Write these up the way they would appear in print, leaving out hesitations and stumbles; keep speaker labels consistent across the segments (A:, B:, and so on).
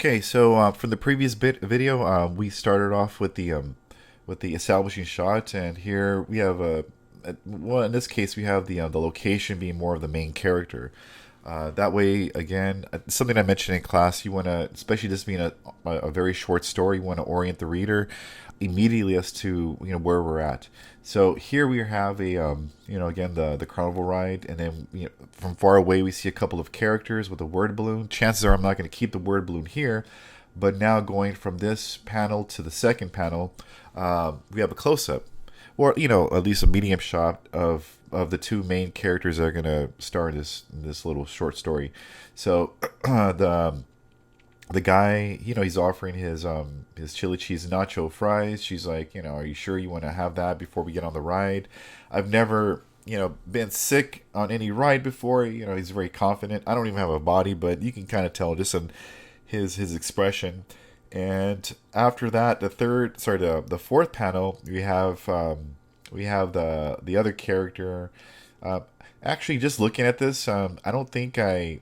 A: Okay, so from the previous video, we started off with the establishing shot, and here we have well, in this case, we have the location being more of the main character. That way, again, something I mentioned in class, you want to, especially this being a very short story, you want to orient the reader immediately as to where we're at. So here we have again the carnival ride, and then from far away we see a couple of characters with a word balloon. Chances are I'm not going to keep the word balloon here, but now going from this panel to the second panel, we have a close up, or at least a medium shot of the two main characters that are going to star in this little short story. So the guy, he's offering his chili cheese nacho fries. She's like, are you sure you want to have that before we get on the ride? I've never, been sick on any ride before. He's very confident. I don't even have a body, but you can kind of tell just in his expression. And after that, the fourth panel, we have the other character. Uh, Actually, just looking at this, I don't think I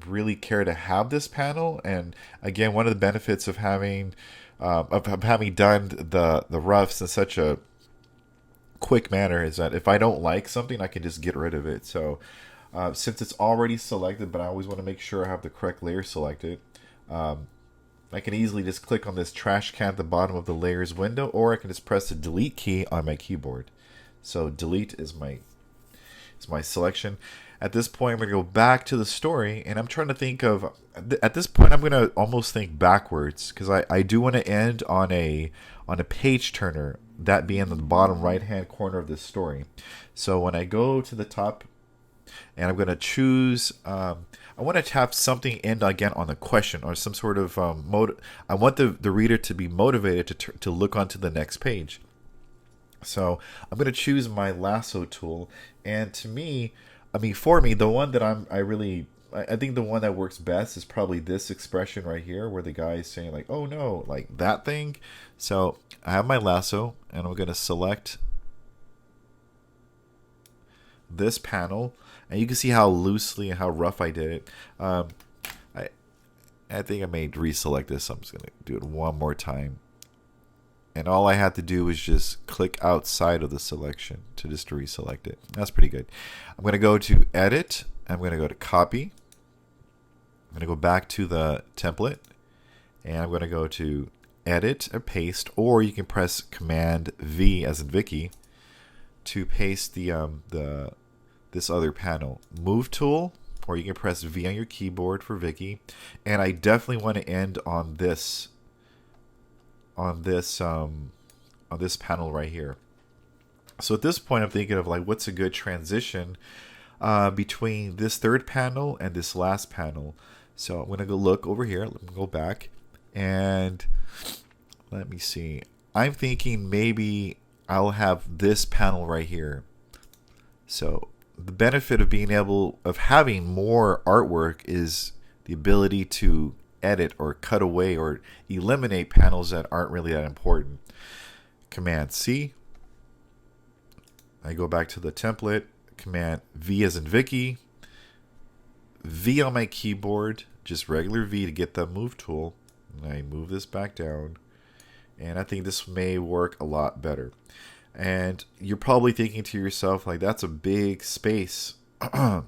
A: really care to have this panel. And again, one of the benefits of of having done the roughs in such a quick manner is that if I don't like something, I can just get rid of it. So since it's already selected, but I always want to make sure I have the correct layer selected, I can easily just click on this trash can at the bottom of the layers window, or I can just press the delete key on my keyboard. So delete is my selection. At this point, I'm going to go back to the story, and I'm trying to think of. At this point, I'm going to almost think backwards because I do want to end on a page turner, that being in the bottom right hand corner of this story. So when I go to the top, and I'm going to choose. I want to have something end again on a question or some sort of I want the reader to be motivated to look onto the next page. So I'm going to choose my lasso tool, and for me, the one that I think the one that works best is probably this expression right here, where the guy is saying like, "Oh no," like that thing. So I have my lasso, and I'm going to select this panel, and you can see how loosely and how rough I did it. I I think I may reselect this. So I'm just gonna do it one more time, and all I had to do was just click outside of the selection to just reselect it. That's pretty good. I'm gonna go to edit. I'm gonna go to copy. I'm gonna go back to the template, and I'm gonna go to edit or paste, or you can press Command V as in Vicky to paste the this other panel. Move tool, or you can press V on your keyboard for Vicky. And I definitely want to end on this panel right here. So at this point, I'm thinking of like what's a good transition between this third panel and this last panel. So I'm gonna go look over here. Let me go back and let me see. I'm thinking maybe I'll have this panel right here. So the benefit of having more artwork is the ability to edit or cut away or eliminate panels that aren't really that important. Command C. I go back to the template. Command V as in Vicky. V on my keyboard, just regular V to get the move tool. And I move this back down. And I think this may work a lot better. And you're probably thinking to yourself, like, that's a big space,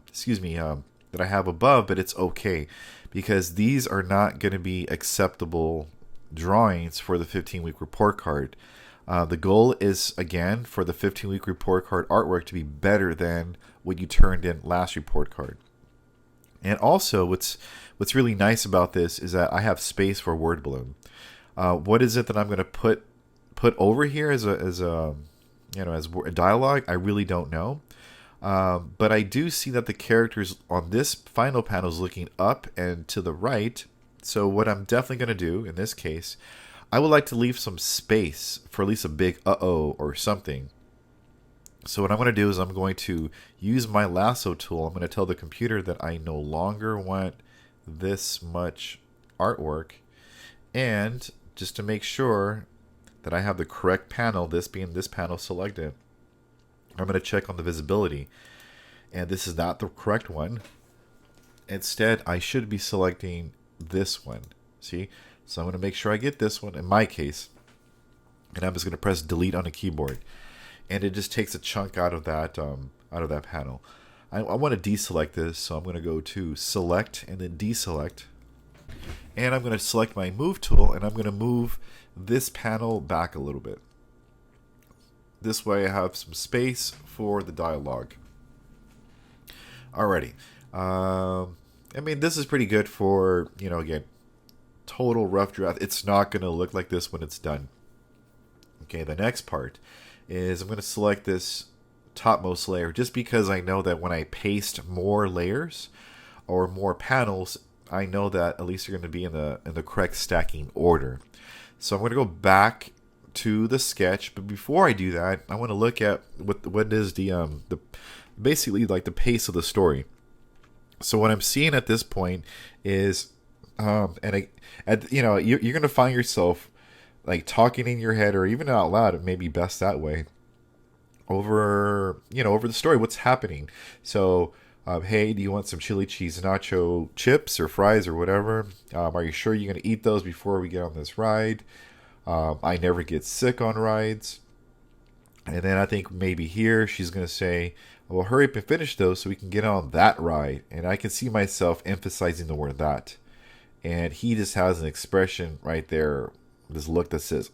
A: excuse me, that I have above, but it's okay because these are not going to be acceptable drawings for the 15-week report card. The goal is, again, for the 15-week report card artwork to be better than what you turned in last report card. And also, what's really nice about this is that I have space for word balloon. What is it that I'm going to put over here as a dialogue? I really don't know. But I do see that the characters on this final panel is looking up and to the right. So what I'm definitely going to do in this case, I would like to leave some space for at least a big uh-oh or something. So what I'm going to do is I'm going to use my lasso tool. I'm going to tell the computer that I no longer want this much artwork. And just to make sure that I have the correct panel, this being this panel selected, I'm going to check on the visibility. And this is not the correct one. Instead, I should be selecting this one. See? So I'm going to make sure I get this one in my case. And I'm just going to press delete on the keyboard. And it just takes a chunk out of that panel. I want to deselect this, so I'm going to go to select and then deselect. And I'm going to select my move tool, and I'm going to move this panel back a little bit. This way I have some space for the dialogue. Alrighty. I mean, this is pretty good for, again, total rough draft. It's not going to look like this when it's done. Okay, the next part is I'm going to select this topmost layer just because I know that when I paste more layers or more panels, I know that at least they're going to be in the correct stacking order. So I'm going to go back to the sketch, but before I do that, I want to look at what is the basically like the pace of the story. So what I'm seeing at this point is, you're going to find yourself like talking in your head or even out loud. It may be best that way. Over the story, what's happening. So, hey, do you want some chili cheese nacho chips or fries or whatever? Are you sure you're going to eat those before we get on this ride? I never get sick on rides. And then I think maybe here she's going to say, well, hurry up and finish those so we can get on that ride. And I can see myself emphasizing the word that. And he just has an expression right there, this look that says,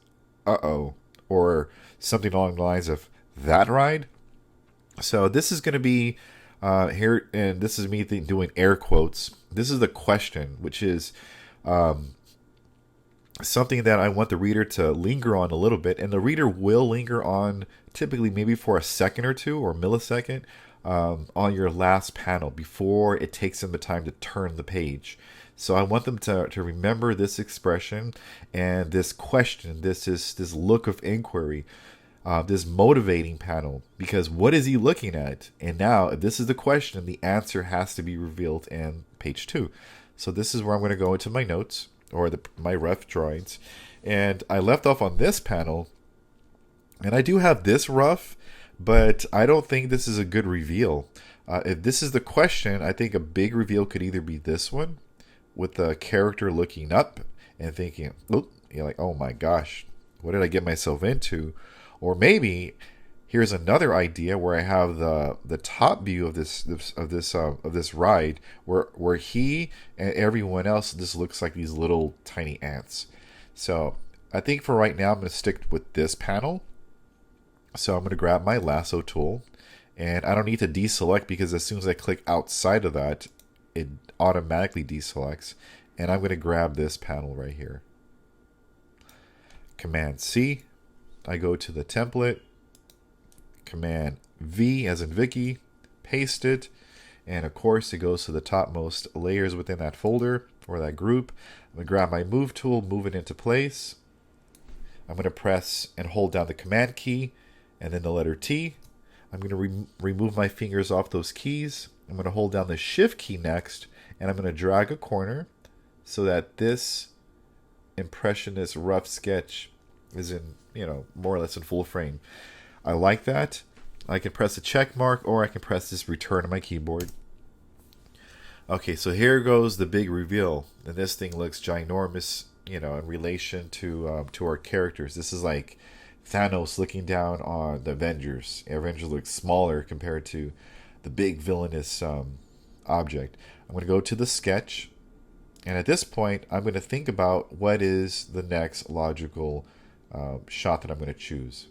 A: uh-oh, or something along the lines of, that ride? So this is going to be here, and this is me doing air quotes. This is the question, which is something that I want the reader to linger on a little bit, and the reader will linger on typically maybe for a second or two or millisecond on your last panel before it takes them the time to turn the page. So I want them to remember this expression and this question, this look of inquiry, this motivating panel, because what is he looking at? And now, if this is the question, the answer has to be revealed in page 2. So this is where I'm going to go into my notes or my rough drawings, and I left off on this panel, and I do have this rough, but I don't think this is a good reveal. If this is the question, I think a big reveal could either be this one, with the character looking up and thinking, oh my gosh, what did I get myself into? Or maybe here's another idea where I have the top view of this ride where he and everyone else just looks like these little tiny ants. So I think for right now I'm going to stick with this panel. So I'm going to grab my lasso tool, and I don't need to deselect because as soon as I click outside of that, it automatically deselects. And I'm going to grab this panel right here. Command C. I go to the template, Command V as in Vicky, paste it, and of course it goes to the topmost layers within that folder or that group. I'm going to grab my move tool, move it into place. I'm going to press and hold down the Command key and then the letter T. I'm going to remove my fingers off those keys. I'm going to hold down the Shift key next, and I'm going to drag a corner so that this impressionist rough sketch is in, more or less in full frame. I like that. I can press a check mark, or I can press this return on my keyboard. Okay, so here goes the big reveal. And this thing looks ginormous, in relation to our characters. This is like Thanos looking down on the Avengers. Avengers looks smaller compared to the big villainous object. I'm going to go to the sketch. And at this point, I'm going to think about what is the next logical shot that I'm going to choose.